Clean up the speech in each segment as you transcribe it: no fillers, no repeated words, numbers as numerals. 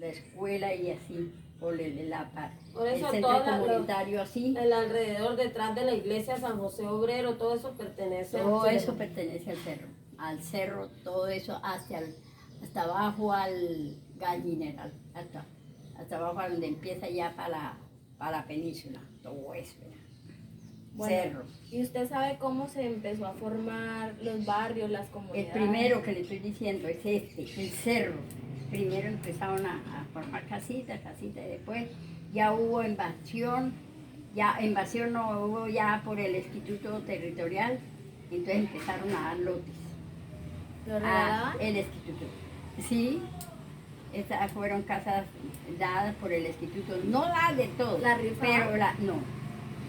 la escuela y así, por Por el eso centro comunitario así. el alrededor, detrás de la iglesia San José Obrero, todo eso pertenece Todo al eso cerro. pertenece al cerro, todo eso hasta abajo al gallineral, hasta abajo a donde empieza ya para la península, todo eso. Bueno, Cerro. ¿y usted sabe cómo se empezó a formar los barrios, las El comunidades? primero que le estoy diciendo es el cerro. Primero empezaron a formar casitas, y después ya hubo invasión, ya invasión no hubo ya por el Instituto Territorial, entonces empezaron a dar lotes. ¿Lo regalaban? El instituto. Sí, estas fueron casas dadas por el instituto, no dadas de todo, ¿La rifaban? pero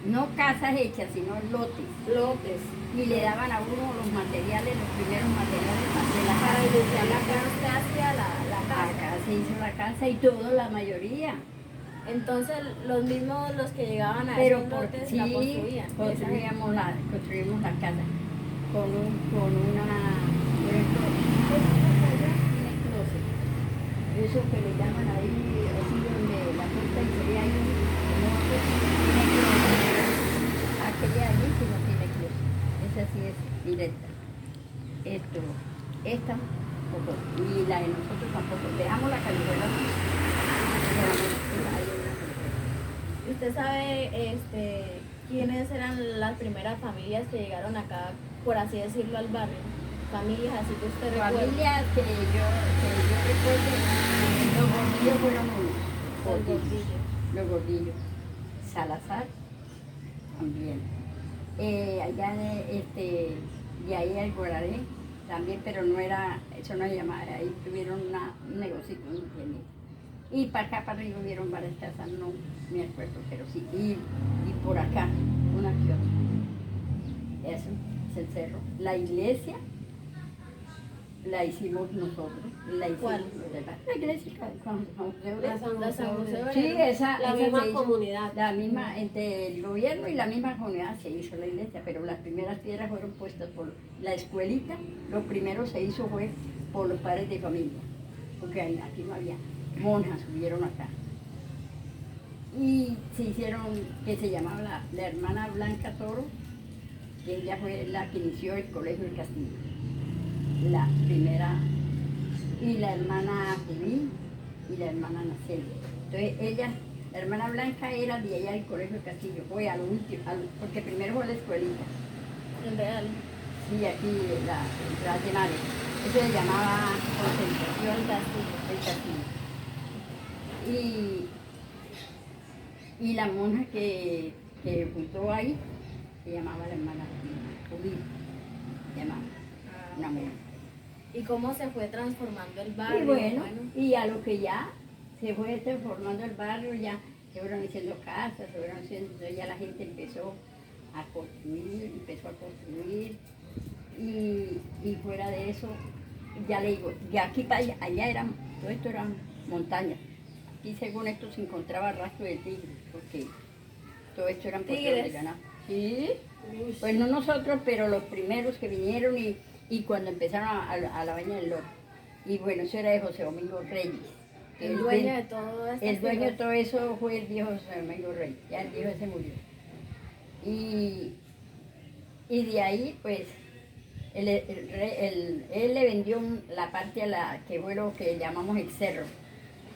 no casas hechas, sino lotes. Lotes. Y le daban a uno los materiales, los primeros materiales para hacer la Para casa. iniciar la casa, usted hacía la casa. Acá se hizo la casa y todo, la mayoría. Entonces, los que llegaban a Pero esos lotes sí, la construían. construimos la casa con una, por ejemplo, tiene closet. Eso que le llaman ahí, así donde la puerta y se ve ahí, no sé si tiene closet. Aquella allí sí no tiene closet. Esa sí es directa. Esta, poco. Y la de nosotros tampoco. Dejamos la calidad así. ¿Usted sabe quiénes eran las primeras familias que llegaron acá, por así decirlo, al barrio? Familias así que usted recuerda. Familias que yo recuerdo, los gordillos fueron unos. Los Gordillo. Los gordillos. Salazar también. Allá de ahí al Guararé también, pero no era, eso no se llamaba, ahí tuvieron un negocio, ¿me entiendes? Y para acá, para arriba, hubieron varias casas, no me acuerdo, pero sí. Y por acá, una que otra. Eso es el cerro. La iglesia la hicimos nosotros. ¿Cuál? La iglesia San José Obrero. La San José Obrero. Sí, esa misma se hizo, comunidad. la misma, entre el gobierno y la misma comunidad se hizo la iglesia, pero las primeras piedras fueron puestas por la escuelita. Lo primero se hizo fue por los padres de familia, porque aquí no había monjas, subieron acá. Y se hicieron, que se llamaba la hermana Blanca Toro, que ella fue la que inició el Colegio del Castillo, la primera, y la hermana Judí y la hermana Nacel. Entonces ella, la hermana Blanca era de allá del Colegio del Castillo, fue a lo último, porque primero fue la escuelita. En real. Sí, aquí la de Mare. Eso se llamaba Concentración del Castillo. Y la monja que fundó ahí se llamaba la hermana Judí, se llamaba una monja. ¿Y cómo se fue transformando el barrio? Y bueno, y a lo que ya se fue transformando el barrio, ya se fueron haciendo casas, se fueron haciendo, ya la gente empezó a construir, y fuera de eso, ya le digo, de aquí para allá eran, todo esto eran montañas. Aquí según esto se encontraba rastro de tigres, porque todo esto eran porciones de ganado. Sí, pues no nosotros, pero los primeros que vinieron y cuando empezaron a la Baña del Loro. Y bueno, eso era de José Domingo Reyes. El dueño de todo esto. El dueño de todo eso fue el viejo José Domingo Reyes, ya el viejo ese murió. Y de ahí, pues, él le vendió la parte que fue lo que llamamos el cerro,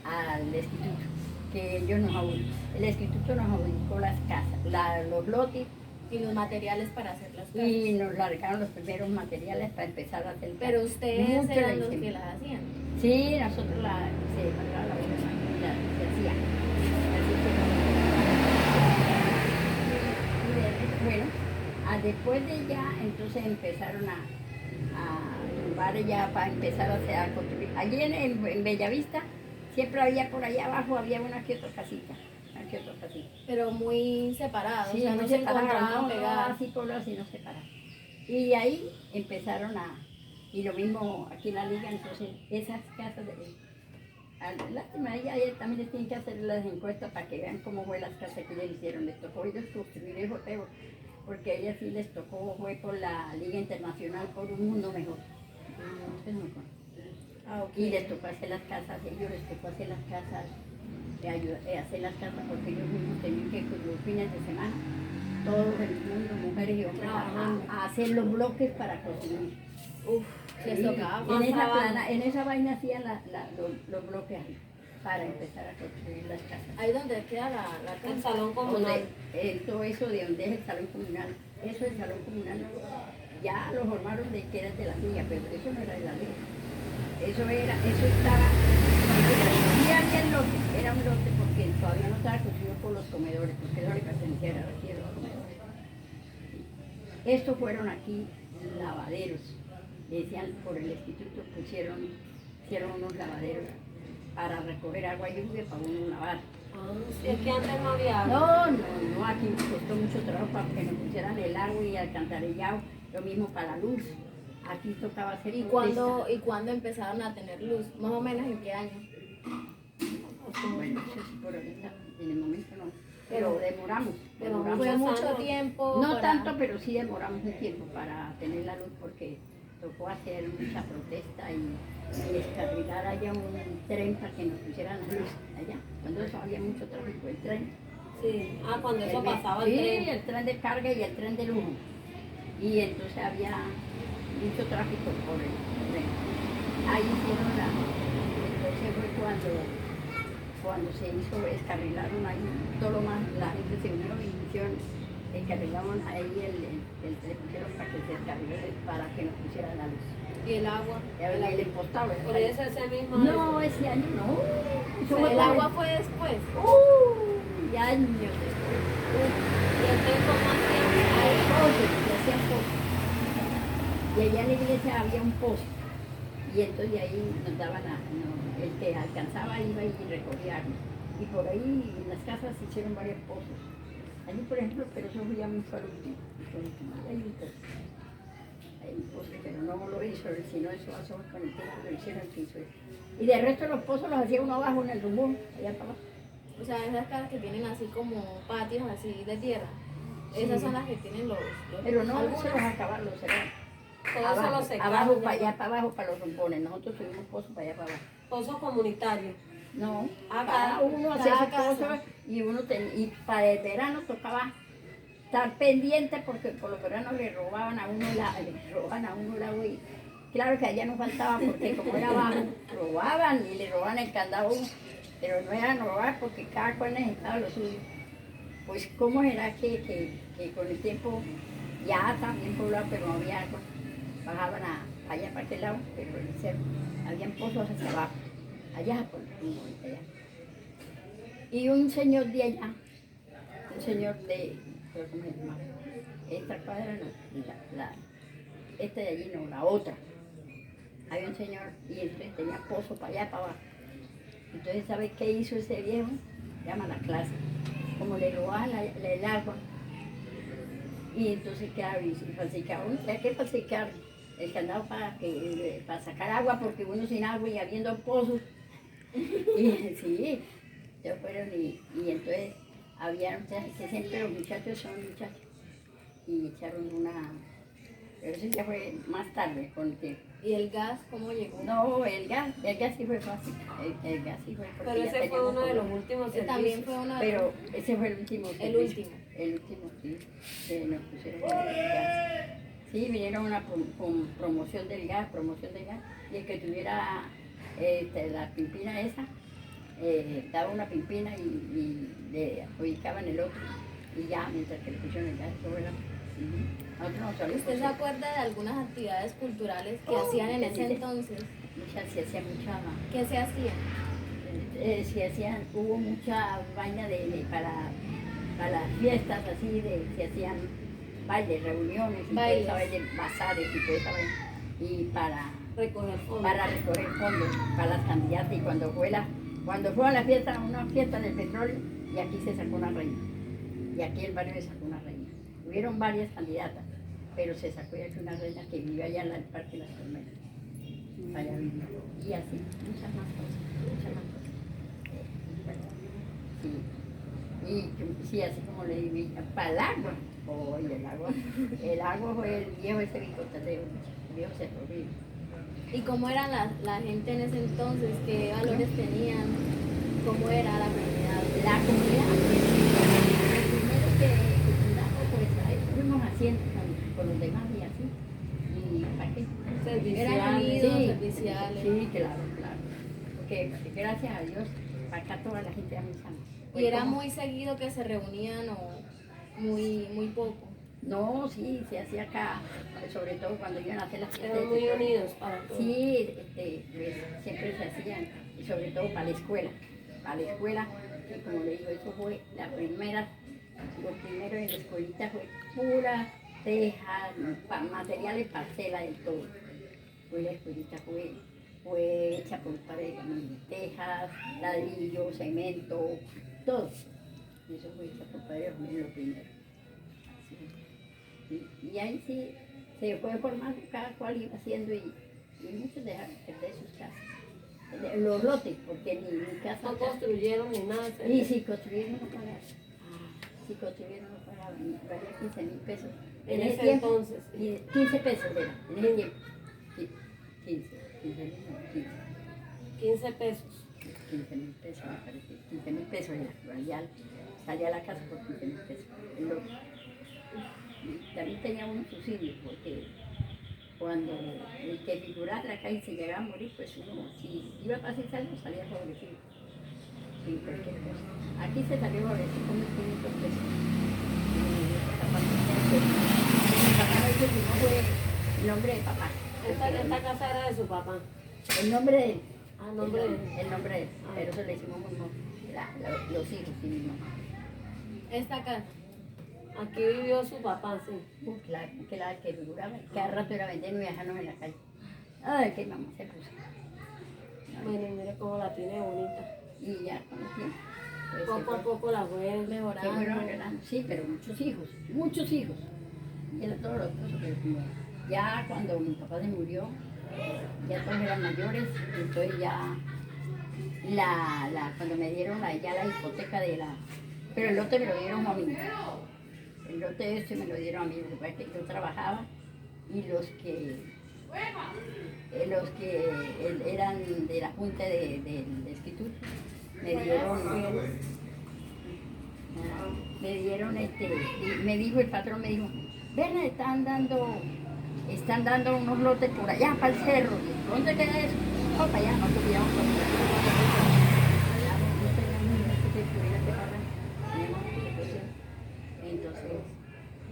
al instituto, que el instituto nos adjudicó las casas, los lotes. Y los materiales para hacer las casas. Y nos largaron los primeros materiales para empezar a hacer casas. Pero ustedes eran los que las hacían. Sí, nosotros se pagaba la buena, se hacía. Bueno, después de ya, entonces empezaron a tumbar ya para empezar a construir. Allí en Bellavista, siempre había por allá abajo, había una que otra casita. Pero muy separados, sí, o sea, no se encontraban pegadas. Así poblados, sino separados. Y ahí empezaron y lo mismo aquí en la liga, entonces esas casas lástima, ahí también les tienen que hacer las encuestas para que vean cómo fue las casas que ellos hicieron. Les tocó ellos construir el hotel, porque a ellas sí les tocó, fue por la Liga Internacional por un Mundo Mejor. Ah, ok. Y les tocó hacer las casas, ellos les tocó hacer las casas, hacer las casas porque ellos mismos tenían que los fines de semana, todos el mundo, mujeres y hombres, a hacer los bloques para construir. Uf, les Sí, tocaba en más esa trabajo. en esa vaina hacían los bloques ahí, para empezar a construir las casas. Ahí donde queda la El casa. salón comunal. Todo eso de donde es el salón comunal, eso es el salón comunal, ya lo formaron de que era de la mía, pero eso no era de la mía. Eso estaba, sí había el lote, era un lote porque todavía no estaba construido por los comedores, porque eso le pertenecía a los comedores. Estos fueron aquí lavaderos, decían por el instituto hicieron unos lavaderos para recoger agua lluvia para uno lavar. Ah, sí, es que antes no había agua. No, aquí me costó mucho trabajo para que nos pusieran el agua y alcantarillado, lo mismo para la luz. Aquí tocaba hacer ¿Y cuándo empezaron a tener luz? Más o menos en qué año. Bueno, eso sí por ahorita, en el momento no. Pero demoramos. Fue mucho tiempo. No para- tanto, pero sí demoramos un tiempo para tener la luz porque tocó hacer mucha protesta y descarrilar allá un tren para que nos pusieran la luz allá. Cuando eso había mucho tráfico, el tren. Sí. Ah, cuando eso pasaba el Sí, tren. el tren de carga y el tren de lujo. Y entonces había mucho tráfico por el tren. Ahí hicieron entonces fue cuando se hizo, descarrilaron ahí todo lo más, la gente se unió y hicieron, descarrilaron ahí el tren, pusieron para que se descarrilara, para que nos pusieran la luz. Y el agua. El impostable. Pero es ese mismo. No, ese año no. Eso fue El para- agua fue después. Y años después. ¿Y el tren cómo hacían? Hay pozos, se hacían pozos. Y allá en la iglesia había un pozo. Y entonces de ahí nos daban el que alcanzaba iba y recogía agua. Y por ahí en las casas se hicieron varios pozos. Allí, por ejemplo, pero eso fue ya muy fue al último. Hay un pozo. Hay un pozo, pero no lo hizo, sino eso pasó con el tiempo que lo hicieron, que hizo eso. Y de resto los pozos los hacía uno abajo en el rumbo, allá para abajo. O sea, esas casas que tienen así como patios así de tierra. Sí. Esas son las que tienen los Pero no algunas. se los acabaron, los cerraron. Todo eso lo Abajo, secaron. abajo ya. para allá, para abajo, para los rumbones. Nosotros tuvimos pozo para allá, para abajo. Pozo comunitario. No, Ah, cada uno hacía cada su casa. pozo y y para el verano tocaba estar pendiente porque por los veranos le robaban a uno el agua y claro que allá no faltaba porque como era abajo, robaban y le robaban el candado a uno, pero no eran robar porque cada cual necesitaba lo suyo. Pues cómo era que con el tiempo ya también poblado, pero no había agua, bajaban allá para aquel lado, pero en el cerro, habían pozos hacia abajo, allá por el rumbo, allá. Y un señor de allá, un señor de, creo que me llamaba, esta cuadra no, esta de allí no, la otra. Había un señor y entonces tenía pozo para allá, para abajo. Entonces, ¿sabes qué hizo ese viejo? Llama la clase. Como le robaban el agua. Y entonces, claro, y falsificaban, ¿sabes qué falsificar? El candado para sacar agua, porque uno sin agua y habiendo pozos. Y sí, ellos fueron y entonces había, que siempre los muchachos son muchachos. Y echaron pero eso ya fue más tarde con el tiempo. ¿Y el gas cómo llegó? No, el gas sí fue fácil. El gas sí fue porque Pero ya ese fue teníamos uno de los todo. últimos Ese también servicios. fue una Pero ese fue el último. El servicio. último. El último, sí. Que nos pusieron el gas. Sí, vinieron con promoción del gas. Y el que tuviera la pimpina esa, daba una pimpina y le adjudicaban el otro. Y ya, mientras que le pusieron el gas, todo era. Nosotros nos salimos. ¿Usted se acuerda de algunas actividades culturales que Oh, hacían en sí, ese sí. entonces? Se hacía mucha. ¿Qué se hacían? Hubo mucha vaina para las fiestas así, se hacían bailes, reuniones, y Bailes. toda esa vaina, bazares y toda esa vaina. Y Recoger fondos. para recoger fondos para las candidatas. Y cuando fue a la fiesta, una fiesta del petróleo, y aquí se sacó una reina. Y aquí el barrio se sacó una reina. Hubieron varias candidatas, pero se sacó de aquí una reina que vive allá en el Parque de las Palmeras. Allá vivió. Y así, muchas más cosas. Sí. Y sí, así como le digo, para el agua. Oye, el agua fue el viejo ese bicotadeo, el viejo se horrible. ¿Y cómo era la gente en ese entonces? ¿Qué valores tenían? ¿Cómo era la comunidad? La comunidad, lo primero que fundamos, pues ahí fuimos haciendo con los demás y así. ¿Y para qué? Eran unidos, Sí, serviciales. sí, claro, claro. Porque gracias a Dios, para acá toda la gente era muy sana. ¿Y era muy seguido que se reunían o muy poco? No, sí, se hacía acá, sobre todo cuando iban a hacer las fiestas. Eran muy unidos para todo. Sí, pues, siempre se hacían, y sobre todo para la escuela. Para la escuela, que como le digo, eso fue lo primero en la escuelita fue pura teja, materiales, parcela del todo. Pues la escuelita fue hecha por paredes, tejas, ladrillo, cemento, todo. Y eso fue hecha por paredes, lo primero. Y ahí sí se fue formando, cada cual iba haciendo y muchos dejaron de perder sus casas. Los lotes, porque mi casa. No construyeron ni nada. Y si construyeron no pagaban. Si construyeron no pagaban. Valía 15.000 pesos. En ese ese tiempo, entonces. 15 pesos era. En ese tiempo. 15.000 15 pesos. 15.000 pesos, me parece. 15.000 pesos era. Salía la casa por 15.000 pesos. El lote. Y también tenía unos subsidios, porque cuando el que figurara la calle se llegaba a morir, pues uno, si iba a pasar algo, salía favorecido. Sin cualquier cosa. Aquí se salió favorecido con 1.500 pesos. Mi papá no dice que no fue el nombre de papá. Esta casa era de su papá. El nombre de él. Ah, nombre de él. El nombre de él. Pero eso le decimos los hijos, sí, mi mamá. Esta casa. Aquí vivió su papá, sí. La que figuraba, cada rato era vendiendo y dejarnos en la calle. Ay, qué mamá se puso. Bueno, mire cómo la tiene bonita. Y ya con el tiempo. pues, Poco a poco la fue se mejorando. fueron agregando. Sí, pero muchos hijos. Y era todo lo que ya cuando mi papá se murió, ya todos eran mayores, entonces ya cuando me dieron ya la hipoteca pero el lote me lo dieron a mí. El lote este me lo dieron a mí, porque yo trabajaba y los que eran de la Junta de Escritura me dijo el patrón, me dijo, ven, están dando unos lotes por allá para el cerro. ¿Dónde queda eso? No, para allá, no tuviéramos entonces,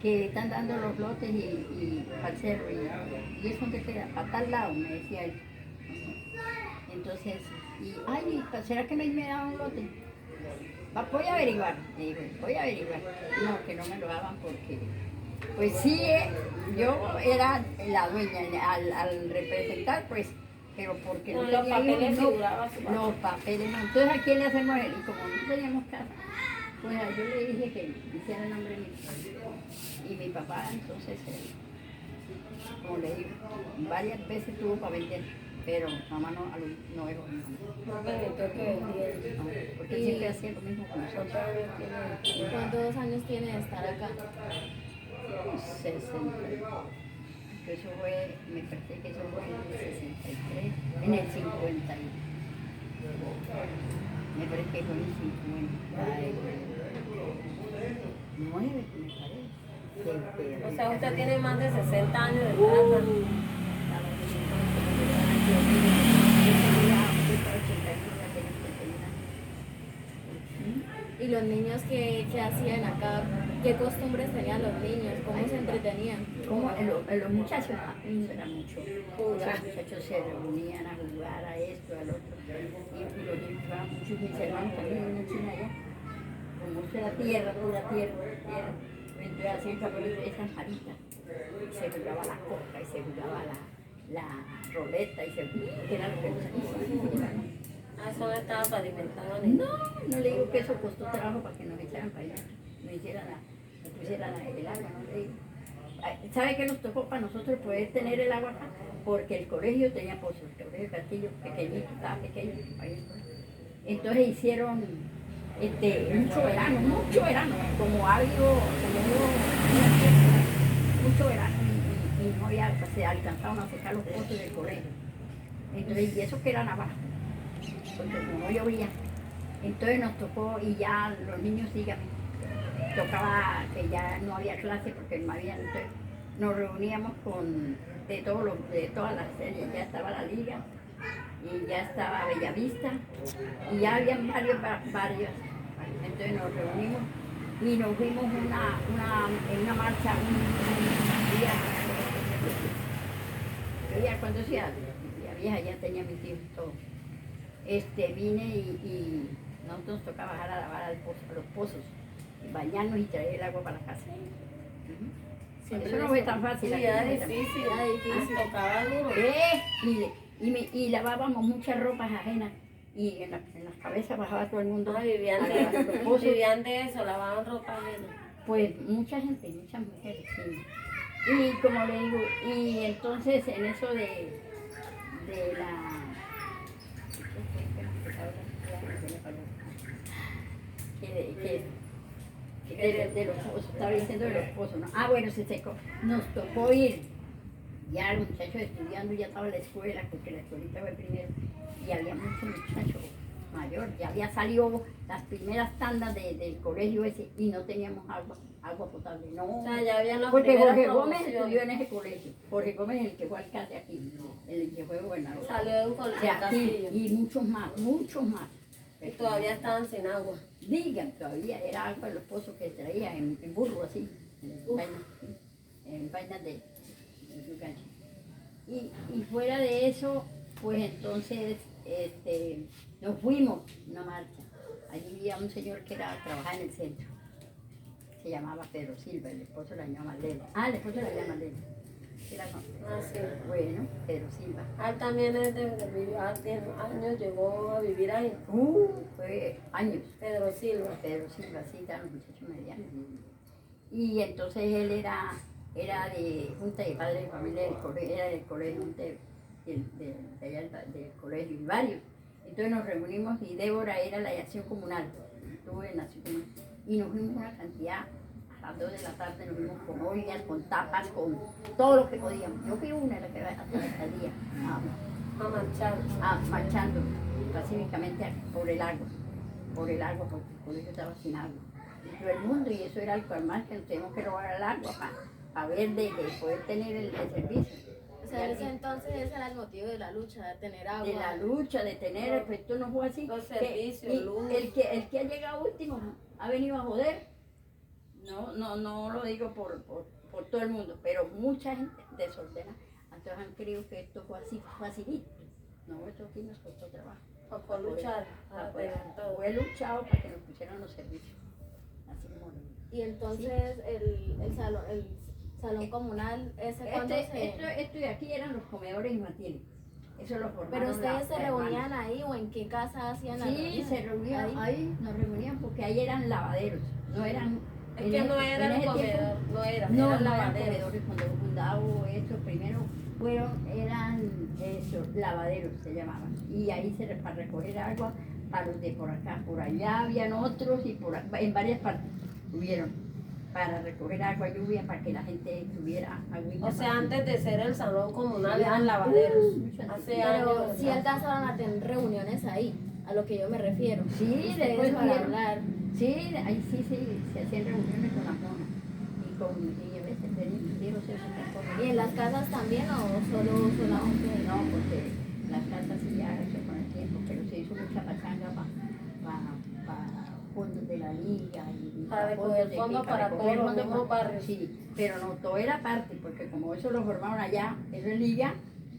que están dando los lotes y para el cerro, y eso dónde queda, para tal lado, me decía él. Entonces, ¿será que me daban un lote? Voy a averiguar, le digo, voy a averiguar. No, que no me lo daban porque, pues sí, yo era la dueña, al representar, pues, pero porque No, no los tenía papeles hijos, figuraba su papá. los papeles no. Entonces, ¿a quién le hacemos él? Y como no teníamos casa, pues yo le dije que hiciera el nombre mío. Y mi papá, entonces, como le digo, varias veces tuvo para vender, pero mamá no dejó. No permitió que vendiera. No, porque siempre hacía lo mismo con nosotros. ¿Cuántos años tiene de estar acá? 60. Eso fue, me parece que eso fue en el 63, en el 50. Me parece que fue en el 59, me parece. O sea, usted tiene más de 60 años de edad. ¿Y los niños qué hacían acá? ¿Qué costumbres tenían los niños? ¿Cómo se entretenían? Como los muchachos, eso era mucho. Los muchachos se reunían a jugar a esto, al otro. Y los niños jugaban mucho, mis hermanos también, una china allá. Como esto era tierra, pura tierra. Entonces hacían esas maritas. Se jugaba la coca y se jugaba la roleta y que era lo que nos hacían. Ah, eso no estaba pavimentado. No le digo que eso costó trabajo para que nos echaran para allá, nos pusieran el agua, no le digo. ¿Sabe qué nos tocó para nosotros poder tener el agua acá? Porque el colegio tenía pozos, el colegio Castillo pequeñito, estaba pequeño, entonces hicieron mucho verano, como algo, mucho verano y no había, se alcanzaron a secar los pozos del colegio. Entonces, y eso que era navaja, porque como no llovía. Entonces nos tocó, y ya los niños, dígame, tocaba que ya no había clase porque no había, entonces nos reuníamos con de todas las series, ya estaba la liga y ya estaba Bellavista y ya habían varios, entonces nos reunimos y nos fuimos en una marcha un día, cuando decía, la vieja ya tenía mis hijos todo, vine y nosotros tocaba bajar a lavar a los pozos, y bañarnos y traer el agua para la casa. Eso no fue tan fácil. Sí, era difícil, tocaba duro. Y lavábamos muchas ropas ajenas y en las cabezas bajaba todo el mundo. Vivían de eso, lavaban ropa ajena. Pues mucha gente, muchas mujeres, sí. Y como le digo, y entonces en eso de la... de los pozos, estaba diciendo de los pozos, ¿no? Ah, bueno, se secó. Nos tocó ir, ya los muchachos estudiando, ya estaba en la escuela, porque la escuelita fue primero, y había muchos muchachos mayor, ya había salido las primeras tandas del colegio ese, y no teníamos agua potable, no. O sea, ya habían las porque primeras Jorge Gómez promociones. estudió en ese colegio, Jorge Gómez es el que fue alcalde aquí, el que fue gobernador. Salió de un colegio O sea, Castillo. y muchos más. Y todavía estaban sin agua. Digan, todavía era agua de los pozos que traía en burro así, en vainas de su cancha. Y fuera de eso, pues entonces nos fuimos una marcha. Allí había un señor que trabajaba en el centro, se llamaba Pedro Silva, el esposo la llama Marlene. Ah, el esposo la llama Marlene. Sí. Bueno, Pedro Silva. Él también vivió hace años, llegó a vivir ahí. Fue años. Pedro Silva. Pedro Silva, sí, estaban los muchachos medianos. Y entonces él era de junta de padres de familia del colegio, era del colegio, del colegio, y varios. Entonces nos reunimos y Débora era la de acción comunal, estuvo en la acción comunal. Y nos fuimos una cantidad, a las 2 de la tarde nos fuimos con ollas, con tapas, con todo lo que podíamos. Yo fui una de las que va hasta la alcaldía marchando pacíficamente por el agua, porque el colegio estaba sin agua. Y todo el mundo, y eso era algo más que nos teníamos que robar el agua para ver de poder tener el servicio. O sea, en ese entonces ese era el motivo de la lucha, de tener agua. De la lucha, de tener, pues esto no fue así. Los servicios, y luz. el que ha llegado último ha venido a joder. No lo digo por todo el mundo, pero mucha gente desordenada. Entonces han creído que esto fue así facilito. No, esto aquí nos costó trabajo. Por luchar, para tener todo. Fue luchado para que nos pusieran los servicios. Así como Y entonces el salón comunal, ese cuando esto de aquí eran los comedores infantiles. Eso lo formaron. Pero ustedes se las reunían hermanas. ahí o en qué casa hacían la Sí, reunión? se reunían ahí, nos reunían porque ahí eran lavaderos, no eran... Es que no era el comedor, No eran eran lavaderos. comedores. Cuando lo fundado esto primero eran lavaderos se llamaban. Y ahí para recoger agua para los de por acá, por allá habían otros y en varias partes tuvieron para recoger agua, lluvia, para que la gente tuviera agüita. O sea, antes de ser el salón comunal eran lavaderos. Hace Pero años. sí alcanzaban a tener reuniones ahí, a lo que yo me refiero. Sí, Ustedes después para vieron. hablar. Sí, ahí sí, se hacían reuniones con las monas y a veces venían viejos esas cosas. ¿Y en las casas también o solamente? No, porque las casas sí ya hecho con el tiempo, pero se hizo mucha pachanga para fondos de la liga y Para recoger fondos para todos los mismos barrios. Sí, pero no, todo era parte, porque como eso lo formaron allá, eso es liga,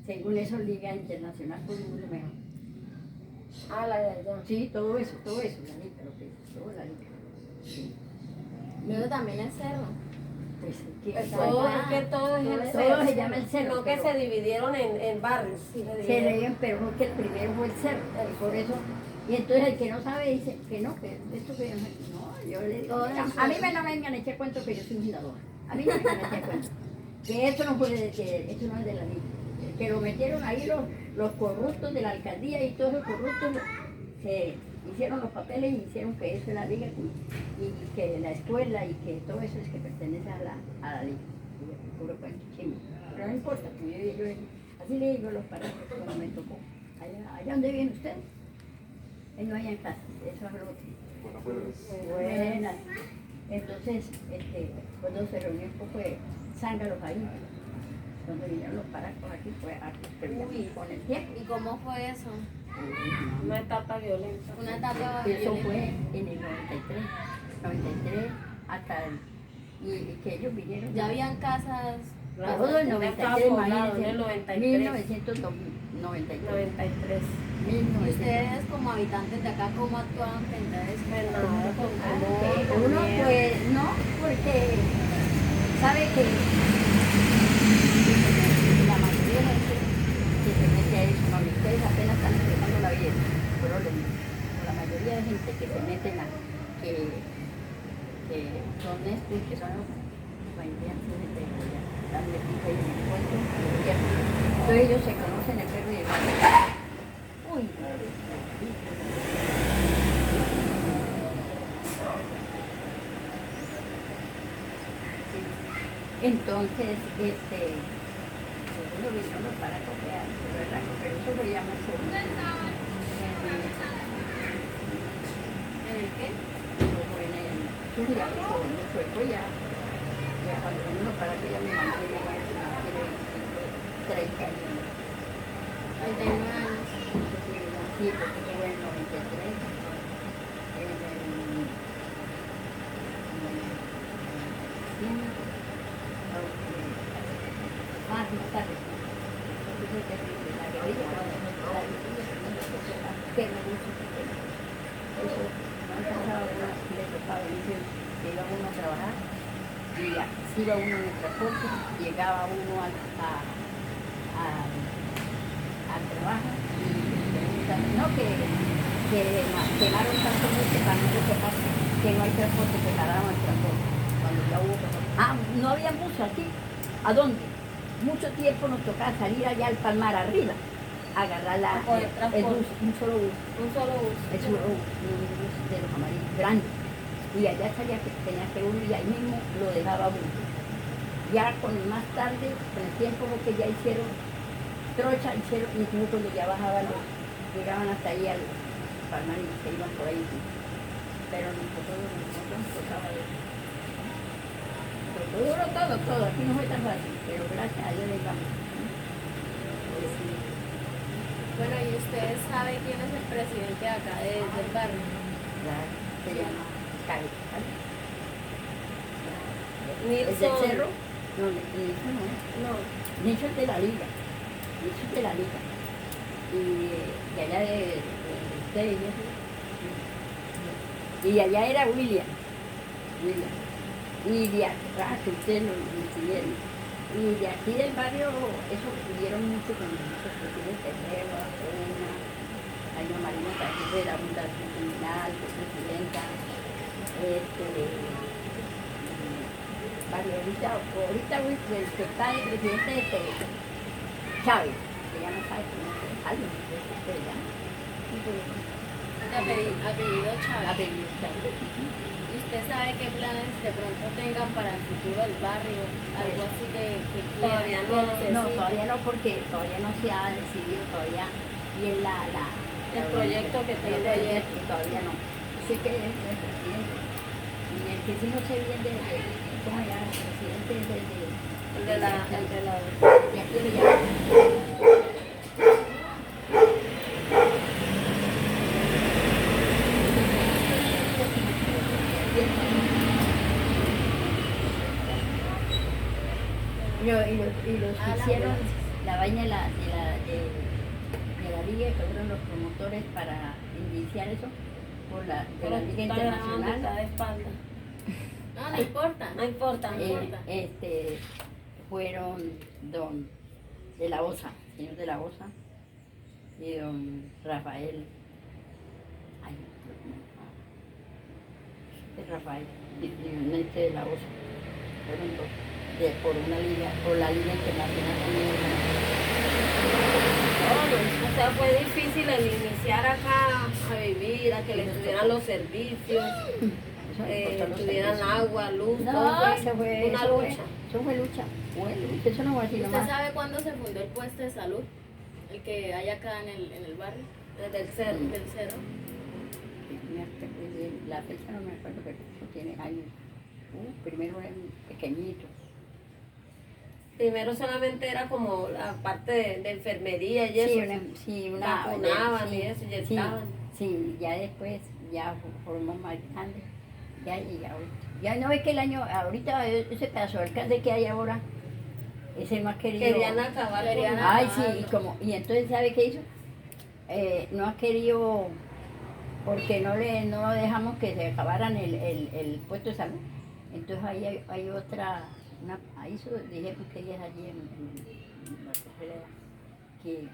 según eso liga internacional por el mundo mejor. Ya. Sí, todo eso, la liga, lo que es, todo la liga. Sí. Y eso también es cerro. Pues Es que todo es el todo cerro. se llama el cerro, No que pero- se dividieron en barrios. se leían, pero no que el primero fue el cerro, y por eso, y entonces el que no sabe dice que no, que esto que no, yo le digo, a mí no me vengan a echar cuento que yo soy fundador, a mí no me vengan a echar cuento, que esto no es de la liga, que lo metieron ahí los corruptos de la alcaldía y todos los corruptos se hicieron los papeles y hicieron que eso es la liga y que la escuela y que todo eso es que pertenece a la liga, y puro cuento chimo, pero no importa, yo así le digo a los padres cuando me tocó. allá donde viene usted, él no hay en casa, eso es lo otro. Buenas. Entonces, cuando se reunió un poco de zángaros ahí, donde vinieron los paracos aquí, fue aquí, pero ya con el tiempo. ¿Y cómo fue eso? Una etapa violenta. Una etapa Eso violenta. fue en el 93 hasta y que ellos vinieron. Ya habían casas. Todo el 93, poblado, en el imagínense, 93. 1993. 93. ¿Y ustedes como habitantes de acá cómo actuaban frente a eso? Pues nada, con Que temor, con uno miedo. pues no, porque sabe que la mayoría de gente que se mete a eso, no, ustedes apenas están empezando la vida, pero la mayoría de gente que se meten a que son estos, que son los vaiveantes de ya están metidos ahí en el cuento, entonces ellos se conocen el perro y el gato. Uy, entonces, uno vino para copiar, pero eso lo llaman segunda. ¿En el qué? Eso se llama segundo sueldo ya cuando uno para que ya me mantiene, tiene 30 años. 39 años. Sí, porque yo en el 93, más tarde. Entonces, la guerrilla, que me gusta, eso, no alcanzaba uno, le tocaba decir que iba uno a trabajar, y ya, si iba uno en el transporte, llegaba uno al trabajo, y preguntan, no, que quemaron tanto mucho para no sepa que no hay transporte, que pararon el transporte, cuando ya hubo transporte. No había bus aquí, ¿a dónde? Mucho tiempo nos tocaba salir allá al Palmar arriba, agarrar el bus, un solo bus. Un solo bus. Es un bus de los amarillos grandes. Y allá salía que tenía que uno y ahí mismo lo dejaba uno. Ya más tarde, con el tiempo que ya hicieron trocha, incluso cuando ya bajaban llegaban hasta ahí al Palmar y se iban por ahí. Pero nosotros nos tocaba eso. Pero todo, aquí no fue tan fácil, pero gracias a Dios le vamos. Bueno, ¿y ustedes saben quién es el presidente de acá del barrio? Se llama Cari. Nilson. ¿Es del cerro? No, Nilson no. No. Nilson es de la liga. Nilson es de la liga. Y de allá de ustedes, ¿no? Y allá era William. Y de atrás, que ustedes lo decidieron. Y de aquí del barrio, eso tuvieron mucho con muchos presidentes, Terrero, Arena, Aina Marina, que fue la Fundación Criminal, fue presidenta, ahorita el que está el presidente Chávez, se llama Chávez, alguien se llama. Apellido Chávez. Apellido Chávez. ¿Y usted sabe qué planes de pronto tengan para el futuro del barrio? Algo así que Todavía no. No, todavía no, porque todavía no se ha decidido todavía bien El proyecto que tiene ayer. todavía no. Sé que es el presidente. Y el que sí no sé bien ¿cómo se llama? El presidente es El de la. de aquí le llaman. Y los que hicieron la vaina de la liga, que fueron los promotores para iniciar eso, por la Liga Internacional, De espalda. No importa. No importa. fueron don de la Osa, señor de la Osa, y don Rafael, Rafael, dirigente de la Osa, fueron dos. Por una liga, por la Liga Internacional. O sea, fue difícil el iniciar acá a vivir, a que le tuvieran los servicios, tuvieran agua, luz, No, todo eso fue una lucha. Eso fue lucha. Eso no fue así ¿Usted nomás. sabe cuándo se fundó el puesto de salud? El que hay acá en el barrio, Del cerro. del cerro. La fecha no me acuerdo, pero eso tiene años. Primero era pequeñito. Primero solamente era como la parte de enfermería y eso. Vacunaban y eso, inyectaban. Sí, ya después, ya formó más grande. Ya llegaba. Ya no es que el año, ahorita ese pedazo de alcalde que hay ahora, ese no ha querido. Querían acabar Querían con... Ay, sí, acabarlo. y entonces, ¿sabe qué hizo? No ha querido, porque no dejamos que se acabaran el puesto de salud. Entonces ahí hay otra, ahí dije que ella es allí en la tercera edad, que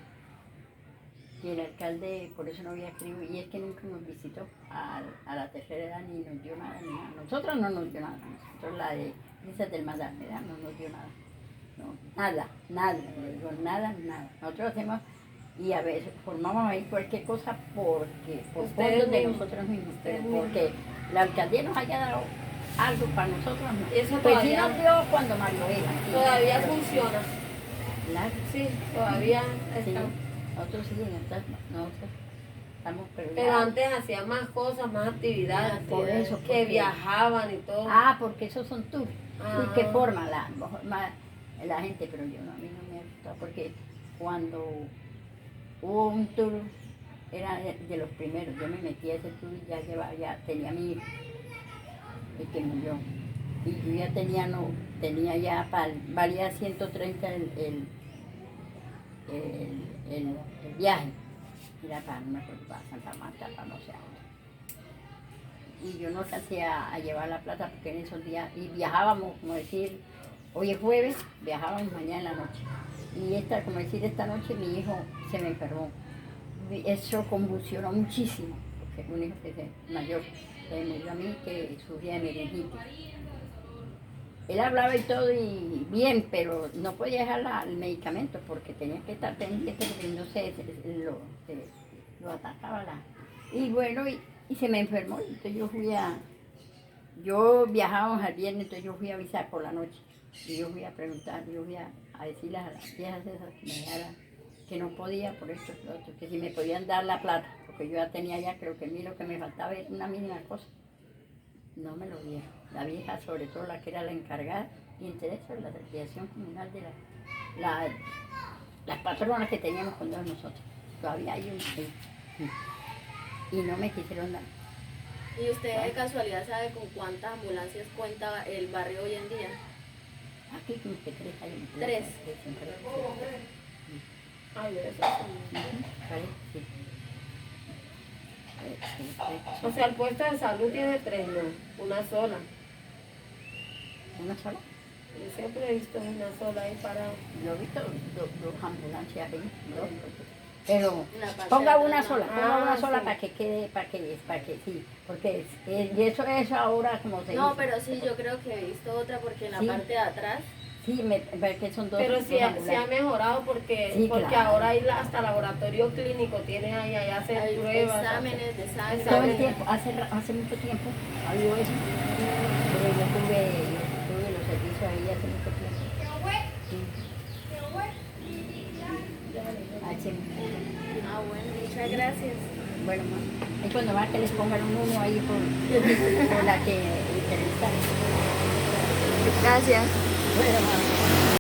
el alcalde por eso no había querido, y es que nunca nos visitó a la tercera edad ni nos dio nada, ni nada. Nosotros no nos dio nada, nosotros la de Princesas del Mandar, ¿verdad? No nos dio nada. No, nada, le digo, nada. Nosotros hacemos, y a veces formamos ahí cualquier cosa por Ustedes fondos de mismos. nosotros mismos, pero Ustedes mismos. porque la alcaldía nos haya dado algo para nosotros, no. Eso Pues sí todavía- nos dio cuando Mario era. Sí, Todavía pero- funciona. Claro, Sí, todavía sí, está. nosotros sí, nosotros estamos Pero perdidos. antes hacían más cosas, más actividades. Por eso, Que porque- viajaban y todo. Porque esos son tours. Ah. Y que forma la gente, pero yo no, a mí no me ha gustado porque cuando hubo un tour, era de los primeros, yo me metí a ese tour y ya tenía mi hijo, el que murió. Y yo ya tenía ya, valía 130 el viaje. Era para, no me acuerdo, para Santa Marta, para no sé dónde. Y yo no alcancé a llevar la plata porque en esos días, y viajábamos, como decir, hoy es jueves, viajábamos mañana en la noche. Y como decir, esta noche mi hijo se me enfermó. Y eso convulsionó muchísimo, porque es un hijo mayor, se murió a mí que sufría de meningitis. Él hablaba y todo y bien, pero no podía dejar el medicamento porque tenía que estar pendiente porque no sé, lo atacaba Y bueno, y se me enfermó, entonces yo viajábamos al viernes, entonces yo fui a avisar por la noche. Y yo fui a preguntar, yo fui a decirles a las viejas esas que me dejaran, que no podía por esto y lo otro, que si me podían dar la plata, porque yo ya tenía creo que a mí lo que me faltaba era una mínima cosa. No me lo dieron. La vieja, sobre todo la que era la encargada, y entre eso la desviación comunal de las patronas que teníamos con todos nosotros. Todavía hay y no me quisieron dar. ¿Y usted de casualidad sabe con cuántas ambulancias cuenta el barrio hoy en día? Aquí como que 3 hay. 3. Ay, eso sí. Sí. O sea, el puesto de salud tiene 3, no, una sola. ¿Una sola? Yo siempre he visto una sola ahí parada. Yo he visto dos ambulancias ahí, dos. Pero La parte ponga de una atrás, sola, ¿no? ponga una sí. sola para que quede, para que sí, porque y eso es ahora como se No, dice. pero sí, yo creo que he visto otra porque en la Sí. parte de atrás, Sí, que son dos. Pero dos sí, se ha ambulancias. mejorado porque, Sí, porque claro. ahora hay hasta laboratorio clínico, tiene ahí, allá hacen hay pruebas. exámenes de sangre. Todo el Exámenes. tiempo, hace mucho tiempo ha habido eso. Pero yo tuve los servicios ahí hace mucho tiempo. Sí. Hace mucho tiempo. Ah, bueno, muchas gracias. Bueno, ma, es cuando va que les pongan un uno ahí por la que entrevistan. Gracias. Bueno, ma.